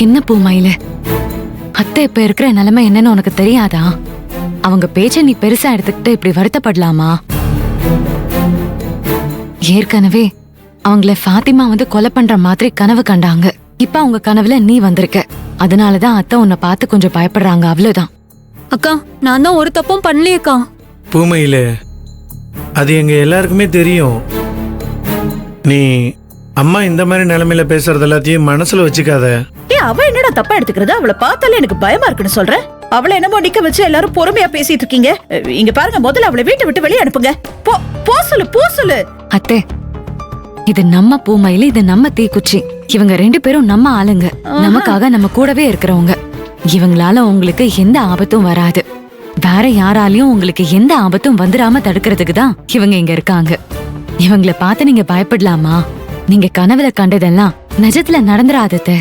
என்ன பூமயில, அத்தை இப்ப இருக்கிற நிலைமை என்னன்னு உனக்கு தெரியாதா? அவங்க பேச்ச நீ பெருசா எடுத்துக்கிட்டு இப்படி வருத்தப்படலாமா? ஏற்கனவே அவங்கள ஃபாத்திமா வந்து கொலை பண்ற மாதிரி கனவு கண்டாங்க. இப்ப அவங்க கனவுல நீ வந்திருக்க. அதனாலதான் அத்தை உன்னை பார்த்து கொஞ்சம் பயப்படுறாங்க, அவ்வளவுதான். அக்கா, நான் தான் ஒரு தப்பும் பண்ணலையேக்கா. பூமையில அது எங்க எல்லாருக்குமே தெரியும். நீ அம்மா இந்த மாதிரி நிலைமையில பேசுறது எல்லாத்தையும் மனசுல வச்சுக்காத. அவ என்னடா தப்பா எடுத்துக்கிறது? அவளை பார்த்தாலே எனக்கு பயமா இருக்குன்னு சொல்றேன். அவளை என்னமோ நிக்க வச்சு எல்லாரும் பொறுமையா பேசிட்டு இருக்கீங்க. இங்க பாருங்க, முதல்ல அவளை வீட்டை விட்டு வெளியே அனுப்புங்க. போ சொல்லு, போ சொல்லு. அத்தை, இது நம்ம பூமயில, இது நம்ம தீக்குச்சி. இவங்க 2 பேரும் நம்ம ஆளுங்க, நமக்காக நம்ம கூடவே இருக்கிறவங்க. இவங்களால உங்களுக்கு எந்த ஆபத்தும் வராது. வேற யாராலையும் உங்களுக்கு எந்த ஆபத்தும் வந்துடாம தடுக்கிறதுக்கு தான் இவங்க இங்க இருக்காங்க. இவங்களை பார்த்து நீங்க பயப்படலாமா? நீங்க கனவுல கண்டதெல்லாம் நிஜத்துல நடந்துராதத்தை.